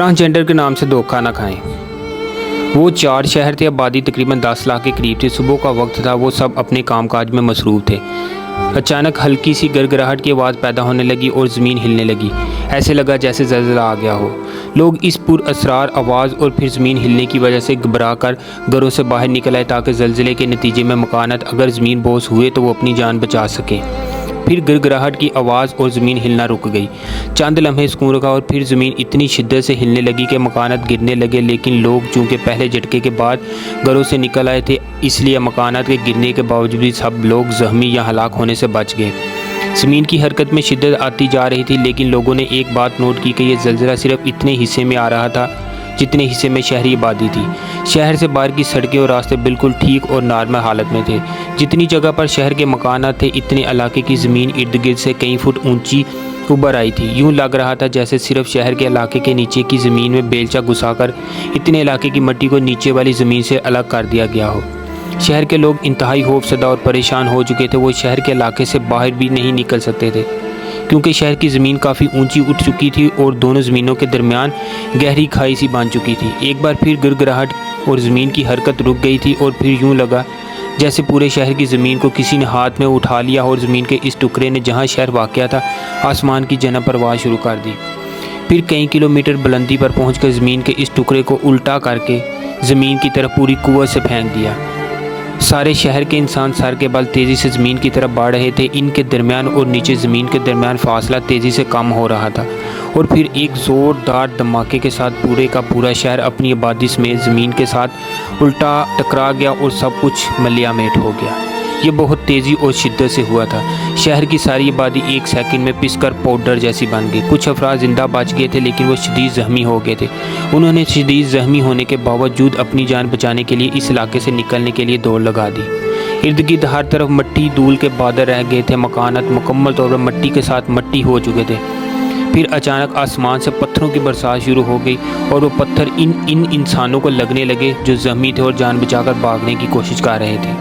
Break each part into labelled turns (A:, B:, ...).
A: Transgender के नाम से धोखा ना खाएं। वो 4 शहर थे, आबादी तकरीबन 10 लाख के करीब थी। सुबह का वक्त था, वो सब अपने कामकाज में मसरूफ़ थे। अचानक हल्की सी गड़गड़ाहट की आवाज़ पैदा होने लगी और ज़मीन हिलने लगी। ऐसे लगा जैसे ज़लज़ला आ गया हो। लोग इस पुरअसरार आवाज़ और फिर ज़मीन हिलने की वजह से घबरा कर घरों से बाहर निकल आए ताकि ज़लज़ले के नतीजे में मकानात अगर ज़मीन बोझ हुए तो वो अपनी जान बचा सकें। फिर गड़गड़ाहट की आवाज़ और ज़मीन हिलना रुक गई। चंद लम्हे सुकून रहा और फिर ज़मीन इतनी शिद्दत से हिलने लगी कि मकानात गिरने लगे। लेकिन लोग चूँकि पहले झटके के बाद घरों से निकल आए थे, इसलिए मकानात के गिरने के बावजूद भी सब लोग ज़ख्मी या हलाक होने से बच गए। ज़मीन की हरकत में शिद्दत आती जा रही थी, लेकिन लोगों ने एक बात नोट की कि यह ज़लज़ला सिर्फ इतने हिस्से में आ रहा था जितने हिस्से में शहरी आबादी थी। शहर से बाहर की सड़कें और रास्ते बिल्कुल ठीक और नॉर्मल हालत में थे। जितनी जगह पर शहर के मकानात थे, इतने इलाके की ज़मीन इर्द गिर्द से कई फुट ऊंची उभर आई थी। यूँ लग रहा था जैसे सिर्फ शहर के इलाके के नीचे की ज़मीन में बेलचा घुसाकर इतने इलाके की मिट्टी को नीचे वाली ज़मीन से अलग कर दिया गया हो। शहर के लोग इंतहाई खौफजदा और परेशान हो चुके थे। वो शहर के इलाके से बाहर भी नहीं निकल सकते थे क्योंकि शहर की ज़मीन काफ़ी ऊंची उठ चुकी थी और दोनों ज़मीनों के दरमियान गहरी खाई सी बन चुकी थी। एक बार फिर गड़गड़ाहट और ज़मीन की हरकत रुक गई थी और फिर यूँ लगा जैसे पूरे शहर की ज़मीन को किसी ने हाथ में उठा लिया और ज़मीन के इस टुकड़े ने जहाँ शहर वाक़या था आसमान की जन्नत परवाज़ शुरू कर दी। फिर कई किलोमीटर बुलंदी पर पहुँचकर ज़मीन के इस टुकड़े को उल्टा करके ज़मीन की तरफ पूरी कुव्वत से फेंक दिया। सारे शहर के इंसान सर के बल तेज़ी से ज़मीन की तरफ बढ़ रहे थे। इनके दरमियान और नीचे ज़मीन के दरमियान फासला तेज़ी से कम हो रहा था और फिर एक ज़ोरदार धमाके के साथ पूरे का पूरा शहर अपनी आबादी समेत ज़मीन के साथ उल्टा टकरा गया और सब कुछ मलियामेट हो गया। ये बहुत तेज़ी और शिद्दत से हुआ था। शहर की सारी आबादी एक सेकंड में पिसकर पाउडर जैसी बन गई। कुछ अफराद ज़िंदा बच गए थे, लेकिन वो शदीद ज़ख्मी हो गए थे। उन्होंने शदीद ज़ख्मी होने के बावजूद अपनी जान बचाने के लिए इस इलाके से निकलने के लिए दौड़ लगा दी। इर्द गिर्द हर तरफ मिट्टी धूल के बादल रह गए थे। मकानात मुकम्मल तौर पर मिट्टी के साथ मिट्टी हो चुके थे। फिर अचानक आसमान से पत्थरों की बरसात शुरू हो गई और वो पत्थर इन इंसानों को लगने लगे जो ज़ख्मी थे और जान बचाकर भागने की कोशिश कर रहे थे।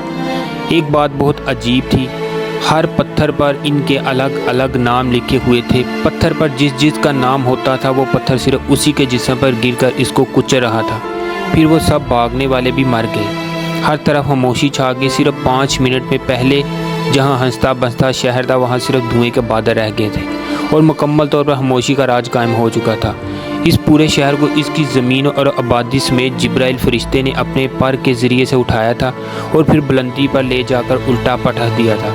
A: एक बात बहुत अजीब थी, हर पत्थर पर इनके अलग अलग नाम लिखे हुए थे। पत्थर पर जिस का नाम होता था वो पत्थर सिर्फ उसी के जिस्म पर गिरकर इसको कुचल रहा था। फिर वो सब भागने वाले भी मर गए। हर तरफ खामोशी छा गई। सिर्फ 5 मिनट में पहले जहां हंसता बसता शहर था वहां सिर्फ धुएं के बादल रह गए थे और मुकम्मल तौर पर खामोशी का राज कायम हो चुका था। इस पूरे शहर को इसकी ज़मीन और आबादी समेत जिब्राइल फरिश्ते ने अपने पर के ज़रिए से उठाया था और फिर बुलंदी पर ले जाकर उल्टा पटक दिया था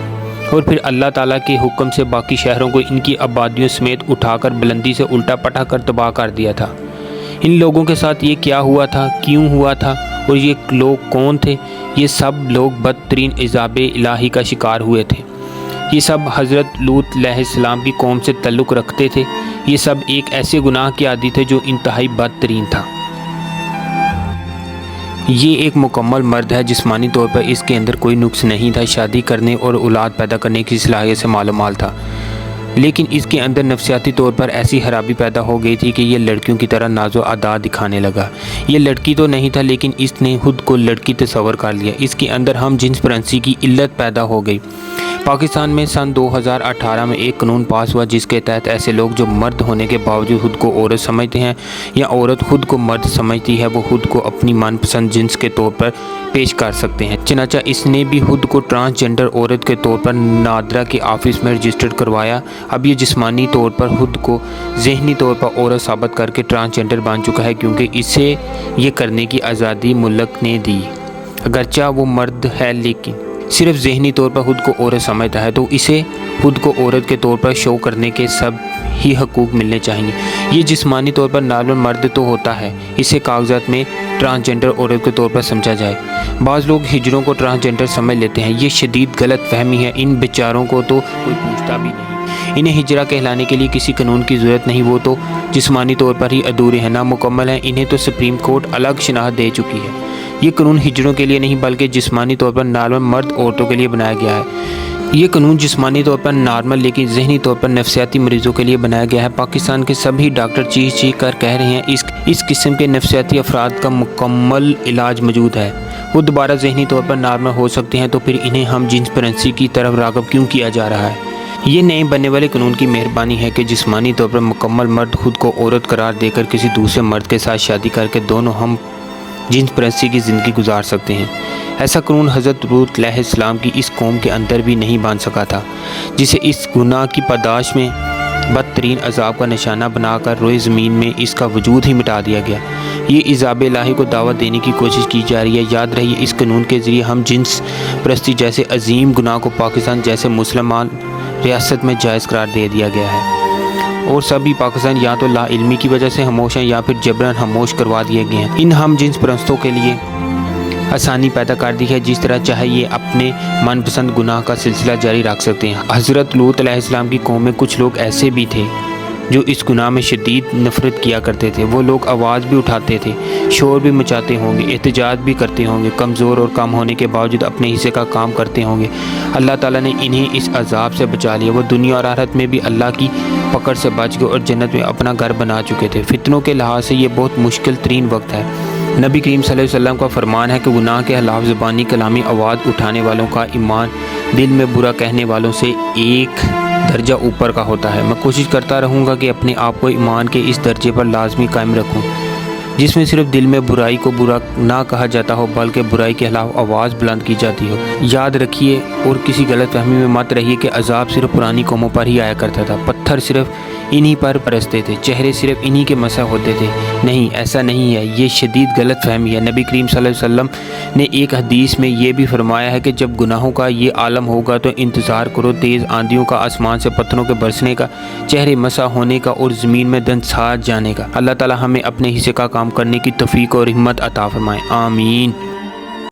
A: और फिर अल्लाह ताला के हुक्म से बाकी शहरों को इनकी आबादियों समेत उठाकर बुलंदी से उल्टा पटक कर तबाह कर दिया था। इन लोगों के साथ ये क्या हुआ था, क्यों हुआ था और ये लोग कौन थे? ये सब लोग बदतरीन इज़ाबे इलाही का शिकार हुए थे। ये सब हज़रत लूत अलैहिस्सलाम की कौम से ताल्लुक़ रखते थे। ये सब एक ऐसे गुनाह के आदी थे जो इंतहाई बदतरीन था। ये एक मुकम्मल मर्द है, जिस्मानी तौर पर इसके अंदर कोई नुक्स नहीं था। शादी करने और औलाद पैदा करने की सलाहियत से मालूमाल था, लेकिन इसके अंदर नफसियाती तौर पर ऐसी खराबी पैदा हो गई थी कि ये लड़कियों की तरह नाज़ो अदा दिखाने लगा। ये लड़की तो नहीं था, लेकिन इसने खुद को लड़की तस्वर कर लिया। इसके अंदर हम जिन्स परस्ती की इल्लत पैदा हो गई। पाकिस्तान में सन 2018 में एक कानून पास हुआ जिसके तहत ऐसे लोग जो मर्द होने के बावजूद खुद को औरत समझते हैं या औरत खुद को मर्द समझती है, वो खुद को अपनी मनपसंद जिन्स के तौर पर पेश कर सकते हैं। चनाचा इसने भी खुद को ट्रांसजेंडर औरत के तौर पर नादरा के ऑफिस में रजिस्टर्ड करवाया। अब ये जिस्मानी तौर पर खुद को ज़हनी तौर पर औरत साबित करके ट्रांसजेंडर बन चुका है, क्योंकि इसे ये करने की आज़ादी मुल्क ने दी। अगरचा वो मर्द है लेकिन सिर्फ ज़हनी तौर पर खुद को औरत समझता है, तो इसे खुद को औरत के तौर पर शो करने के सब ही हकूक़ मिलने चाहिए। ये जिस्मानी तौर पर नॉर्मल मर्द तो होता है, इसे कागजात में ट्रांसजेंडर औरत के तौर पर समझा जाए। बाज़ लोग हिजड़ों को ट्रांसजेंडर समझ लेते हैं। ये शदीद गलत फहमी है। इन बेचारों को तो कोई पूछता भी नहीं। इन्हें हिजड़ा कहलाने के लिए किसी कानून की ज़रूरत नहीं। वो तो जिस्मानी तौर पर ही अधूरे हैं, नामुकम्मल हैं। इन्हें तो सुप्रीम कोर्ट अलग शनाख्त दे चुकी है। ये कानून हिजड़ों के लिए नहीं बल्कि जिस्मानी तौर पर नॉर्मल मर्द औरतों के लिए बनाया गया है। ये कानून जिस्मानी तौर पर नॉर्मल लेकिन ज़हनी तौर पर नफसियाती मरीज़ों के लिए बनाया गया है। पाकिस्तान के सभी डॉक्टर चीख कर कह रहे हैं इस किस्म के नफसियाती अफराद का मुकम्मल इलाज मौजूद है। वो दोबारा ज़हनी तौर पर नॉर्मल हो सकते हैं, तो फिर इन्हें हम जिन्स परस्ती की तरफ राग़िब क्यों किया जा रहा है? یہ نئے بننے والے قانون کی مہربانی ہے کہ جسمانی طور پر مکمل مرد خود کو عورت قرار دے کر کسی دوسرے مرد کے ساتھ شادی کر کے دونوں ہم جنس پرستی کی زندگی گزار سکتے ہیں۔ ایسا قانون حضرت لوط علیہ السلام کی اس قوم کے اندر بھی نہیں باندھ سکا تھا، جسے اس گناہ کی پاداش میں بدترین عذاب کا نشانہ بنا کر روئے زمین میں اس کا وجود ہی مٹا دیا گیا۔ یہ عذاب الہی کو دعوت دینے کی کوشش کی جا رہی ہے۔ یاد رہیے، اس قانون کے ذریعے ہم جنس پرستی جیسے عظیم گناہ کو پاکستان جیسے مسلمان ریاست میں جائز قرار دے دیا گیا ہے، اور سبھی پاکستان یا تو لا علمی کی وجہ سے خاموش ہیں یا پھر جبراً خاموش کروا دیے گئے ہیں۔ ان ہم جنس پرستوں کے لیے آسانی پیدا کر دی ہے، جس طرح چاہے یہ اپنے من پسند گناہ کا سلسلہ جاری رکھ سکتے ہیں۔ حضرت لوط علیہ السلام کی قوم میں کچھ لوگ ایسے بھی تھے جو اس گناہ میں شدید نفرت کیا کرتے تھے۔ وہ لوگ آواز بھی اٹھاتے تھے، شور بھی مچاتے ہوں گے، احتجاج بھی کرتے ہوں گے، کمزور اور کم ہونے کے باوجود اپنے حصے کا کام کرتے ہوں گے۔ اللہ تعالیٰ نے انہیں اس عذاب سے بچا لیا۔ وہ دنیا اور آخرت میں بھی اللہ کی پکڑ سے بچ گئے اور جنت میں اپنا گھر بنا چکے تھے۔ فتنوں کے لحاظ سے یہ بہت مشکل ترین وقت ہے۔ نبی کریم صلی اللہ علیہ وسلم کا فرمان ہے کہ گناہ کے خلاف زبانی کلامی آواز اٹھانے والوں کا ایمان دل میں برا کہنے والوں سے ایک درجہ اوپر کا ہوتا ہے۔ میں کوشش کرتا رہوں گا کہ اپنے آپ کو ایمان کے اس درجے پر لازمی قائم رکھوں جس میں صرف دل میں برائی کو برا نہ کہا جاتا ہو بلکہ برائی کے خلاف آواز بلند کی جاتی ہو۔ یاد رکھیے اور کسی غلط فہمی میں مت رہیے کہ عذاب صرف پرانی قوموں پر ہی آیا کرتا تھا، پتھر صرف انہی پر برستے تھے، چہرے صرف انہی کے مسح ہوتے تھے۔ نہیں، ایسا نہیں ہے، یہ شدید غلط فہمی ہے۔ نبی کریم صلی اللہ علیہ وسلم نے ایک حدیث میں یہ بھی فرمایا ہے کہ جب گناہوں کا یہ عالم ہوگا تو انتظار کرو تیز آندھیوں کا، آسمان سے پتھروں کے برسنے کا، چہرے مسح ہونے کا اور زمین میں دھنسار جانے کا۔ اللہ تعالی ہمیں اپنے حصے کا کام کرنے کی توفیق اور ہمت عطا فرمائے، آمین۔